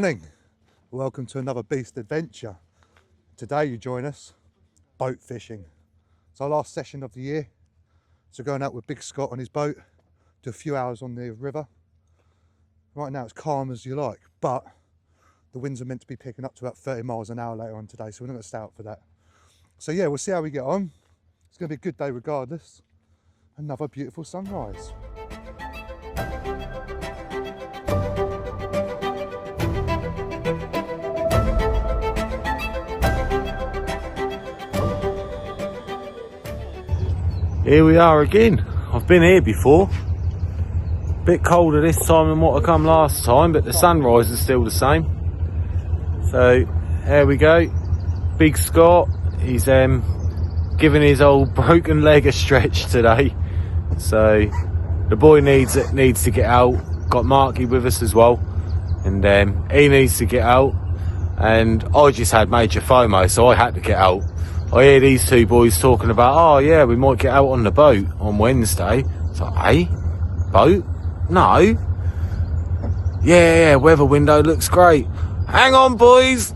Morning, welcome to another beast adventure. Today you join us boat fishing. It's our last session of the year, so going out with Big Scott on his boat, do a few hours on the river. Right now it's calm as you like, but the winds are meant to be picking up to about 30 miles an hour later on today, so we're not going to stay out for that. So yeah, we'll see how we get on. It's going to be a good day regardless. Another beautiful sunrise. Here we are again. I've been here before. Bit colder this time than what I come last time, but the sunrise is still the same. So there we go. Big Scott, he's giving his old broken leg a stretch today. So the boy needs to get out. Got Marky with us as well, and he needs to get out. And I just had major FOMO, so I had to get out. I hear these two boys talking about, oh yeah, we might get out on the boat on Wednesday. It's like, hey, boat? No. Yeah, weather window looks great. Hang on, boys.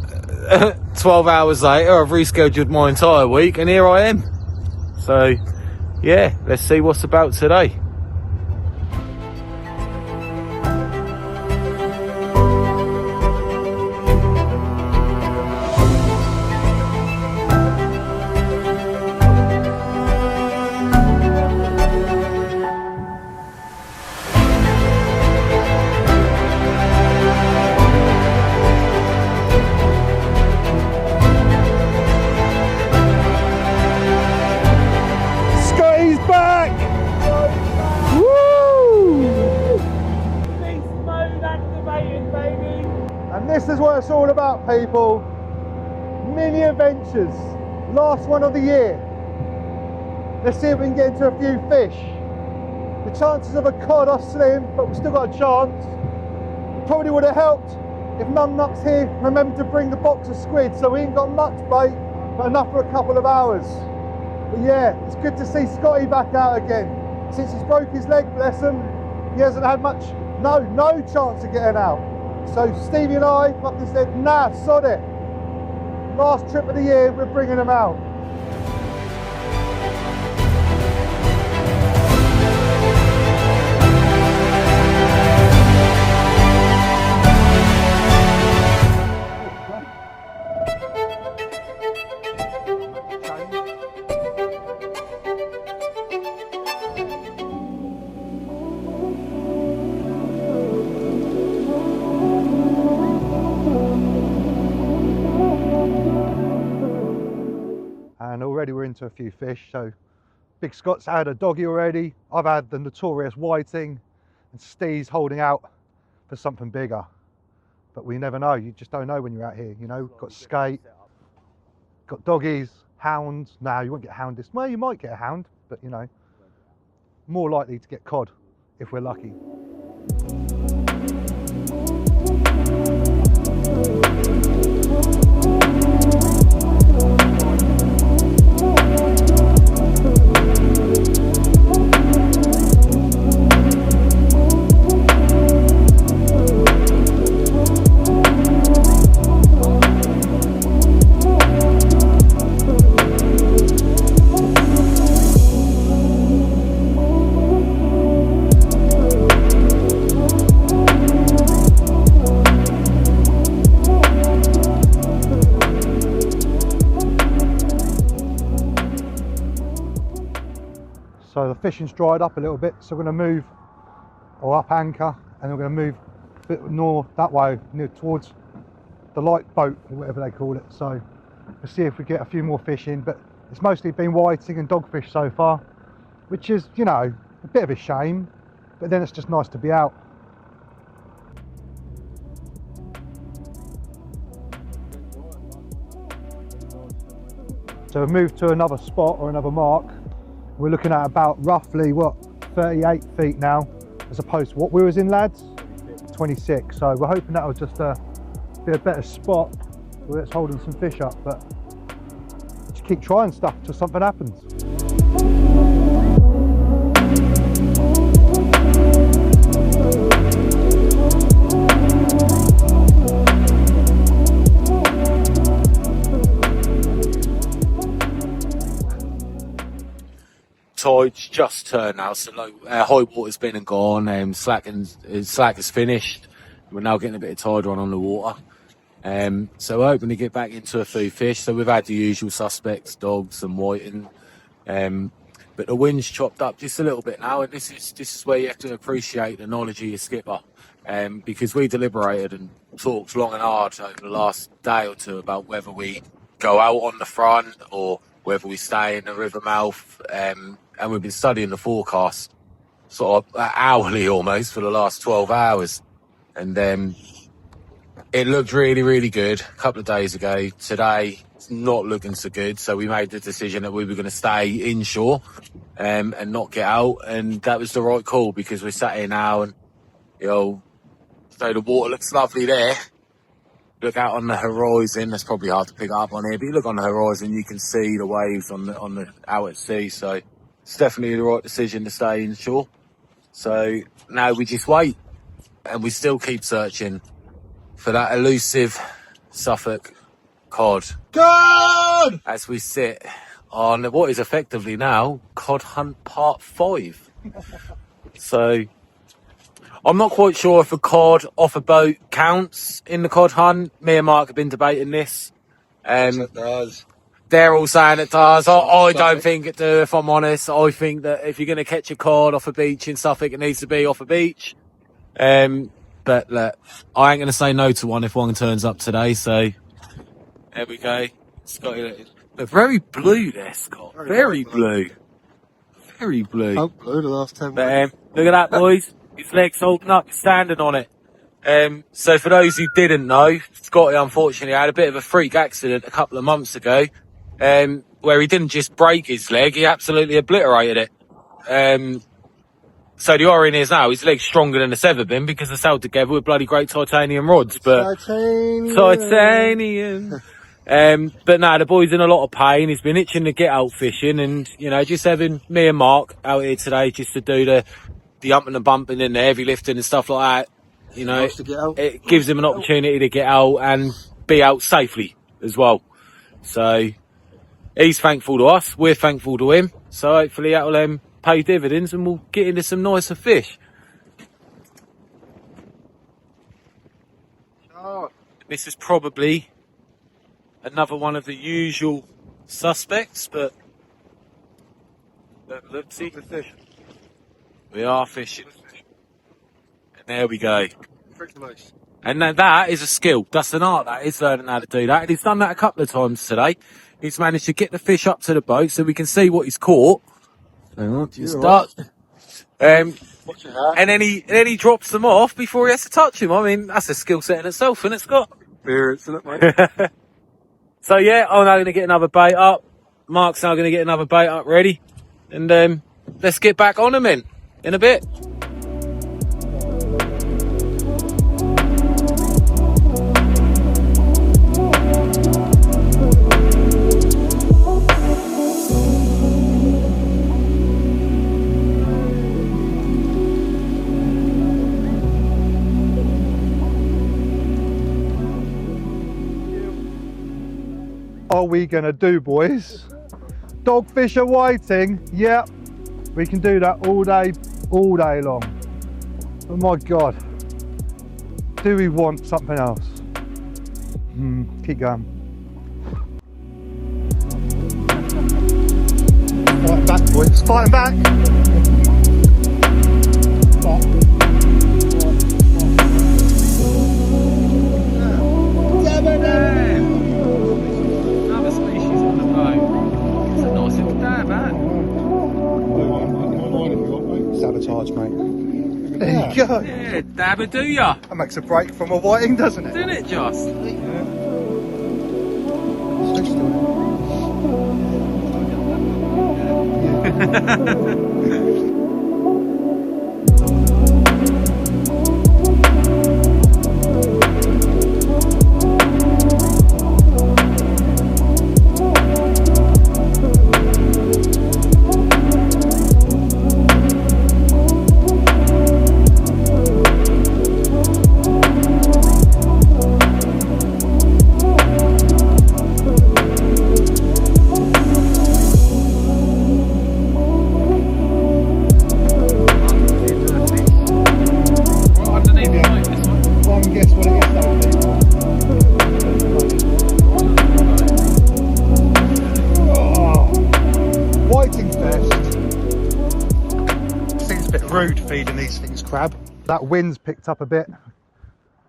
12 hours later, I've rescheduled my entire week, and here I am. So, yeah, let's see what's about today. This is what it's all about, people. Mini adventures. Last one of the year. Let's see if we can get into a few fish. The chances of a cod are slim, but we've still got a chance. Probably would have helped if Mum Nuts here remembered to bring the box of squid, so we ain't got much bait, but enough for a couple of hours. But yeah, it's good to see Scotty back out again. Since he's broke his leg, bless him, he hasn't had no chance of getting out. So Stevie and I fucking said, nah, sod it. Last trip of the year, we're bringing them out. And already we're into a few fish. So Big Scott's had a doggy already. I've had the notorious whiting, and Steve's holding out for something bigger. But we never know. You just don't know when you're out here. You know, got skate, got doggies, hounds. No, you won't get hound this. Well, you might get a hound, but you know, more likely to get cod if we're lucky. So the fishing's dried up a little bit, so we're going to move, or up anchor, and we're going to move a bit north that way, near towards the light boat, or whatever they call it. So we'll see if we get a few more fish in, but it's mostly been whiting and dogfish so far, which is, you know, a bit of a shame, but then it's just nice to be out. So we've moved to another spot or another mark. We're looking at about roughly, what, 38 feet now, as opposed to what we was in, lads? 26. So we're hoping that'll just be a better spot where it's holding some fish up, but just keep trying stuff till something happens. tide's just turned now, so high water's been and gone. Slack has finished. We're now getting a bit of tide run on the water. So we're hoping to get back into a few fish. So we've had the usual suspects, dogs and whiting. But the wind's chopped up just a little bit now, and this is where you have to appreciate the knowledge of your skipper. Because we deliberated and talked long and hard over the last day or two about whether we go out on the front or whether we stay in the river mouth. And we've been studying the forecast sort of hourly almost for the last 12 hours. And it looked really, really good a couple of days ago. Today, it's not looking so good. So we made the decision that we were going to stay inshore and not get out. And that was the right call, because we're sat here now and, so the water looks lovely there. Look out on the horizon. That's probably hard to pick up on here, but you look on the horizon, you can see the waves on the out at sea. So it's definitely the right decision to stay inshore. So now we just wait, and we still keep searching for that elusive Suffolk cod. God! As we sit on what is effectively now cod hunt part 5. So I'm not quite sure if a cod off a boat counts in the cod hunt. Me and Mark have been debating this. It does. They're all saying it does. I don't think it do, if I'm honest. I think that if you're going to catch a cod off a beach in Suffolk, it needs to be off a beach. But look, I ain't going to say no to one if one turns up today. So there we go. Scotty, look, very blue there, Scott. Very blue. Very blue. Oh, blue the last 10 But, look at that, boys. His legs holding up, standing on it. So for those who didn't know, Scotty unfortunately had a bit of a freak accident a couple of months ago, where he didn't just break his leg, he absolutely obliterated it. So the irony is now his leg's stronger than it's ever been, because it's held together with bloody great titanium rods. But titanium. But no, the boy's in a lot of pain. He's been itching to get out fishing, and just having me and Mark out here today just to do the humping and bumping and the heavy lifting and stuff like that. It gives him an opportunity to get out and be out safely as well. So he's thankful to us, we're thankful to him. So hopefully that'll pay dividends, and we'll get into some nicer fish. This is probably another one of the usual suspects, but let's see the fish. We are fishing. And there we go. And that is a skill. That's an art, that is, learning how to do that. And he's done that a couple of times today. He's managed to get the fish up to the boat so we can see what he's caught. And then he drops them off before he has to touch him. I mean, that's a skill set in itself, isn't it, Scott? Experience, isn't it, mate? So yeah, I'm now going to get another bait up. Mark's now going to get another bait up ready. And let's get back on him in a bit. Are we gonna do, boys? Dogfish or whiting? Yep, we can do that all day long. Oh my God, do we want something else? Keep going. Fighting back, boys, fighting back. Sabotage, mate. There you go. Yeah, dabba do ya. That makes a break from a whiting, doesn't it? Didn't it just? feeding these things crab. That wind's picked up a bit,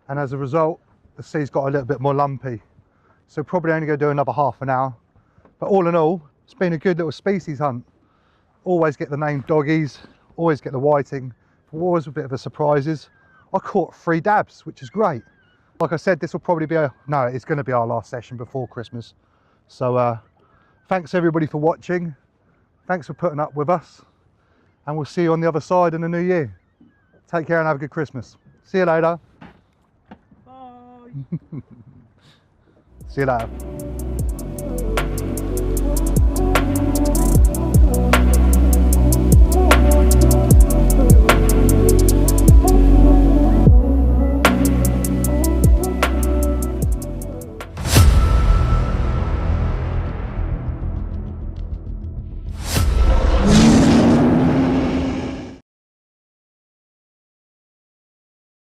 and as a result, the sea's got a little bit more lumpy. So probably only going to do another half an hour. But all in all, it's been a good little species hunt. Always get the named doggies, always get the whiting. Always a bit of a surprises. I caught 3 dabs, which is great. Like I said, this will probably be it's going to be our last session before Christmas. So thanks everybody for watching. Thanks for putting up with us. And we'll see you on the other side in the new year. Take care and have a good Christmas. See you later. Bye. See you later.